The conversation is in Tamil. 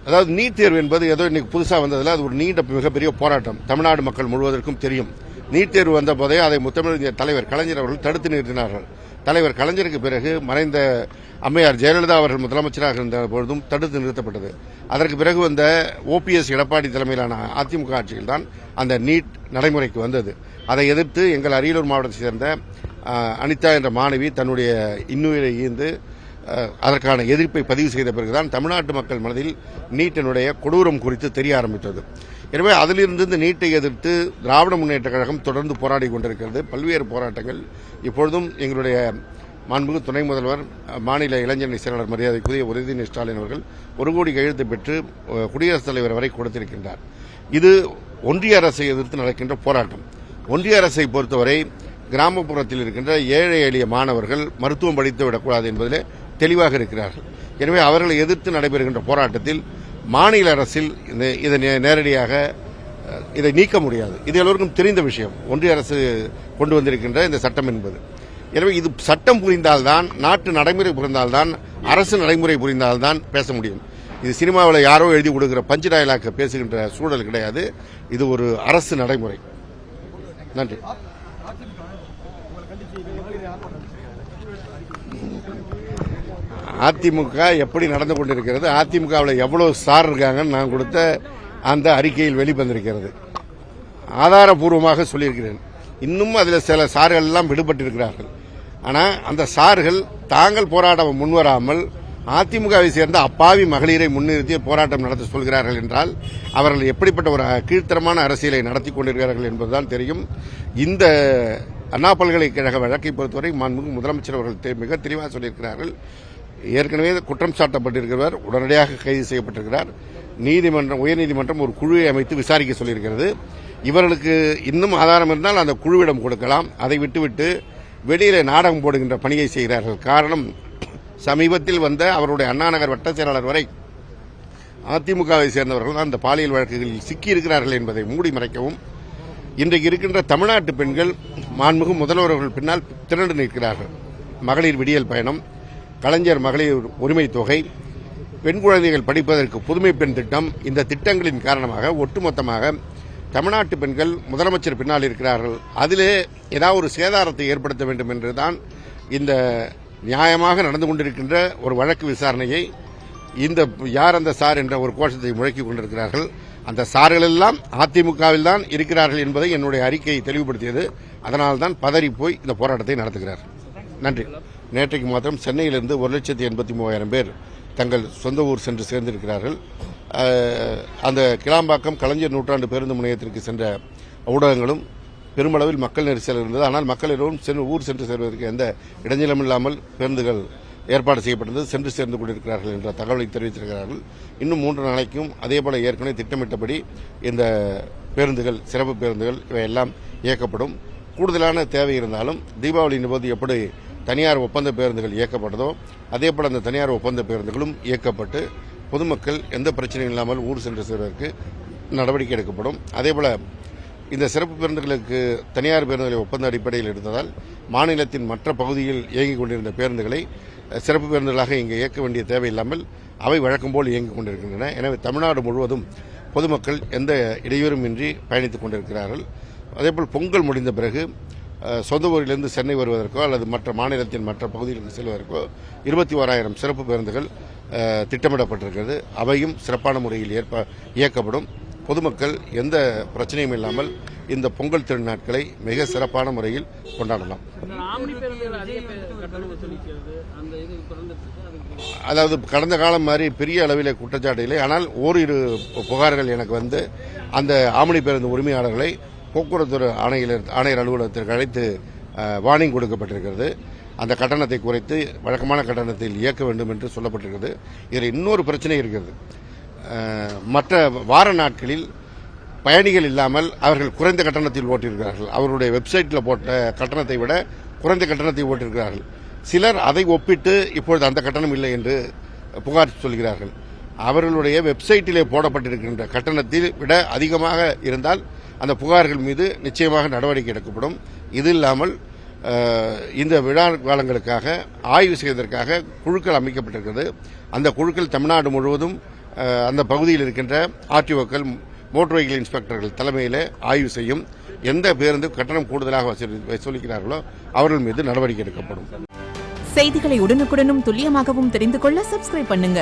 அதாவது நீட் தேர்வு என்பது ஏதோ இன்னைக்கு புதுசா வந்ததில்ல, அது ஒரு நீண்ட மிகப்பெரிய போராட்டம். தமிழ்நாடு மக்கள் முழுவதற்கும் தெரியும். நீட் தேர்வு வந்த போதே அதை முத்தமிழ் தலைவர் கலைஞர் அவர்கள் தடுத்து நிறுத்தினார்கள். தலைவர் கலைஞருக்கு பிறகு மறைந்த அம்மையார் ஜெயலலிதா அவர்கள் முதலமைச்சராக இருந்த பொழுதும் தடுத்து நிறுத்தப்பட்டது. அதற்கு பிறகு வந்த OPS எடப்பாடி தலைமையிலான அதிமுக ஆட்சியில் தான் அந்த நீட் நடைமுறைக்கு வந்தது. அதை எதிர்த்து எங்கள் அரியலூர் மாவட்டத்தைச் சேர்ந்த அனிதா என்ற மாணவி தன்னுடைய இன்னுயிரை ஈந்து அதற்கான எதிர்ப்பை பதிவு செய்த பிறகுதான் தமிழ்நாட்டு மக்கள் மனதில் நீட்டினுடைய கொடூரம் குறித்து தெரிய ஆரம்பித்தது. எனவே அதிலிருந்து இந்த நீட்டை எதிர்த்து திராவிட முன்னேற்ற கழகம் தொடர்ந்து போராடி கொண்டிருக்கிறது. பல்வேறு போராட்டங்கள் இப்பொழுதும் எங்களுடைய மாண்புமிகு துணை முதல்வர் மாநில இளைஞரணி செயலாளர் மரியாதைக்குரிய உதயநிதி ஸ்டாலின் அவர்கள் 1 கோடி கையெழுத்து பெற்று குடியரசுத் தலைவர் வரை கொடுத்திருக்கின்றார். இது ஒன்றிய அரசை எதிர்த்து நடக்கின்ற போராட்டம். ஒன்றிய அரசை பொறுத்தவரை கிராமப்புறத்தில் இருக்கின்ற ஏழை எளிய மாணவர்கள் மருத்துவம் படித்து விடக்கூடாது என்பதிலே தெளிவாக இருக்கிறார்கள். எனவே அவர்களை எதிர்த்து நடைபெறுகின்ற போராட்டத்தில் மாநில அரசில் இதை நேரடியாக இதை நீக்க முடியாது. இது எல்லோருக்கும் தெரிந்த விஷயம். ஒன்றிய அரசு கொண்டு வந்திருக்கின்ற இந்த சட்டம் என்பது. எனவே இது சட்டம் புரிந்தால்தான், நாட்டு நடைமுறை புரிந்தால்தான், அரசு நடைமுறை புரிந்தால்தான் பேச முடியும். இது சினிமாவில் யாரோ எழுதி கொடுக்கிற பஞ்சு டயலாக் பேசுகின்ற சூழல் கிடையாது. இது ஒரு அரசு நடைமுறை. நன்றி. அதிமுக எப்படி நடந்து கொண்டிருக்கிறது, அதிமுகவில் எவ்வளவு சார் இருக்காங்கன்னு நான் கொடுத்த அந்த அறிக்கையில் வெளிவந்திருக்கிறது. ஆதாரபூர்வமாக சொல்லியிருக்கிறேன். இன்னும் அதில் சில சார்கள் எல்லாம் விடுபட்டிருக்கிறார்கள். ஆனால் அந்த சார்கள் தாங்கள் போராட முன்வராமல் அதிமுகவை சேர்ந்த அப்பாவி மகளிரை முன்னிறுத்தி போராட்டம் நடத்த சொல்கிறார்கள் என்றால் அவர்கள் எப்படிப்பட்ட ஒரு கீழ்த்தரமான அரசியலை நடத்தி கொண்டிருக்கிறார்கள் என்பதுதான் தெரியும். இந்த அண்ணா பல்கலைக்கழக வழக்கை பொறுத்தவரை மாண்புமிகு முதலமைச்சர் அவர்கள் மிக தெளிவாக சொல்லியிருக்கிறார்கள். ஏற்கனவே குற்றம் சாட்டப்பட்டிருக்கிறவர் உடனடியாக கைது செய்யப்பட்டிருக்கிறார். உயர்நீதிமன்றம் ஒரு குழுவை அமைத்து விசாரிக்க சொல்லியிருக்கிறது. இவர்களுக்கு இன்னும் ஆதாரம் இருந்தால் அந்த குழுவிடம் கொடுக்கலாம். அதை விட்டுவிட்டு வெளியிலே நாடகம் போடுகின்ற பணியை செய்கிறார்கள். காரணம், சமீபத்தில் வந்த அவருடைய அண்ணாநகர் வட்ட செயலாளர் வரை அதிமுகவை சேர்ந்தவர்கள் தான் இந்த பாலியல் வழக்குகளில் சிக்கியிருக்கிறார்கள் என்பதை மூடி மறைக்கவும் இன்றைக்கு இருக்கின்ற தமிழ்நாட்டு பெண்கள் மாண்புமிகு முதல்வர்கள் பின்னால் திரண்டு நிற்கிறார்கள். மகளிர் விடியல் பயணம், கலைஞர் மகளிர் உரிமை தொகை, பெண் குழந்தைகள் படிப்பதற்கு புதுமை பெண் திட்டம், இந்த திட்டங்களின் காரணமாக ஒட்டுமொத்தமாக தமிழ்நாட்டு பெண்கள் முதலமைச்சர் பின்னால் இருக்கிறார்கள். அதிலே ஏதாவது ஒரு சேதாரத்தை ஏற்படுத்த வேண்டும் என்றுதான் இந்த நியாயமாக நடந்து கொண்டிருக்கின்ற ஒரு வழக்கு விசாரணையை இந்த யார் அந்த சார் என்ற ஒரு கோஷத்தை முழக்கிக் கொண்டிருக்கிறார்கள். அந்த சார்கள் எல்லாம் அதிமுகவில் தான் இருக்கிறார்கள் என்பதை என்னுடைய அறிக்கை தெளிவுபடுத்தியது. அதனால்தான் பதறி போய் இந்த போராட்டத்தை நடத்துகிறார். நன்றி. நேற்றைக்கு மாத்திரம் சென்னையிலிருந்து 1,83,000 பேர் தங்கள் சொந்த ஊர் சென்று சேர்ந்திருக்கிறார்கள். அந்த கிளாம்பாக்கம் கலைஞர் நூற்றாண்டு பேருந்து முனையத்திற்கு சென்ற ஊடகங்களும் பெருமளவில் மக்கள் நெரிசல் இருந்தது. ஆனால் மக்கள் எல்லோரும் ஊர் சென்று சேர்வதற்கு எந்த இடைஞ்சலும் இல்லாமல் பேருந்துகள் ஏற்பாடு செய்யப்பட்டது, சென்று சேர்ந்து கொண்டிருக்கிறார்கள் என்ற தகவலை தெரிவித்திருக்கிறார்கள். இன்னும் 3 நாளைக்கும் அதேபோல ஏற்கனவே திட்டமிட்டபடி இந்த பேருந்துகள், சிறப்பு பேருந்துகள் இவையெல்லாம் இயக்கப்படும். கூடுதலான தேவை இருந்தாலும் தீபாவளியின் போது எப்படி தனியார் ஒப்பந்த பேருந்துகள் இயக்கப்பட்டதோ அதேபோல அந்த தனியார் ஒப்பந்த பேருந்துகளும் இயக்கப்பட்டு பொதுமக்கள் எந்த பிரச்சனையும் இல்லாமல் ஊர் சென்று சேர்வதற்கு நடவடிக்கை எடுக்கப்படும். அதேபோல இந்த சிறப்பு பேருந்துகளுக்கு தனியார் பேருந்துகளை ஒப்பந்த அடிப்படையில் எடுத்ததால் மாநிலத்தின் மற்ற பகுதியில் இயங்கிக் கொண்டிருந்த பேருந்துகளை சிறப்பு பேருந்துகளாக இங்கே இயக்க வேண்டிய தேவையில்லாமல் அவை வழக்கம் போல் இயங்கிக் கொண்டிருக்கின்றன. எனவே தமிழ்நாடு முழுவதும் பொதுமக்கள் எந்த இடையூறும் இன்றி பயணித்துக் கொண்டிருக்கிறார்கள். அதேபோல் பொங்கல் முடிந்த பிறகு சொந்த ஊரிலிருந்து சென்னை வருவதற்கோ அல்லது மற்ற மாநிலத்தின் மற்ற பகுதிகளுக்கு செல்வதற்கோ 21,000 சிறப்பு பேருந்துகள் திட்டமிடப்பட்டிருக்கிறது. அவையும் சிறப்பான முறையில் இயக்கப்படும். பொதுமக்கள் எந்த பிரச்சனையும் இல்லாமல் இந்த பொங்கல் திருநாட்களை மிக சிறப்பான முறையில் கொண்டாடலாம். அதாவது கடந்த காலம் மாதிரி பெரிய அளவில் குற்றச்சாட்டு இல்லை. ஆனால் ஓரிரு புகார்கள் எனக்கு வந்து அந்த ஆம்னி பேருந்து உரிமையாளர்களை போக்குவரத்து ஆணையர் அலுவலகத்திற்கு அழைத்து வார்னிங் கொடுக்கப்பட்டிருக்கிறது. அந்த கட்டணத்தை குறைத்து வழக்கமான கட்டணத்தில் இயக்க வேண்டும் என்று சொல்லப்பட்டிருக்கிறது. இதில் இன்னொரு பிரச்சனை இருக்கிறது. மற்ற வார நாட்களில் பயணிகள் இல்லாமல் அவர்கள் குறைந்த கட்டணத்தில் ஓட்டியிருக்கிறார்கள். அவருடைய வெப்சைட்டில் போட்ட கட்டணத்தை விட குறைந்த கட்டணத்தை ஓட்டியிருக்கிறார்கள். சிலர் அதை ஒப்பிட்டு இப்பொழுது அந்த கட்டணம் இல்லை என்று புகார் சொல்கிறார்கள். அவர்களுடைய வெப்சைட்டிலே போடப்பட்டிருக்கின்ற கட்டணத்தை விட அதிகமாக இருந்தால் அந்த புகார்கள் மீது நிச்சயமாக நடவடிக்கை எடுக்கப்படும். இது இல்லாமல் இந்த விழா காலங்களுக்காக ஆய்வு செய்வதற்காக குழுக்கள் அமைக்கப்பட்டிருக்கிறது. அந்த குழுக்கள் தமிழ்நாடு முழுவதும் அந்த பகுதியில் இருக்கின்ற ஆர்டிஓக்கள், மோட்டார் வெஹிக்கிள் இன்ஸ்பெக்டர்கள் தலைமையில் ஆய்வு செய்யும். எந்த பேருந்து கட்டணம் கூடுதலாக வசூலிக்கிறார்களோ அவர்கள் மீது நடவடிக்கை எடுக்கப்படும். செய்திகளை உடனுக்குடனும் துல்லியமாகவும் தெரிந்து கொள்ள சப்ஸ்கிரைப் பண்ணுங்க.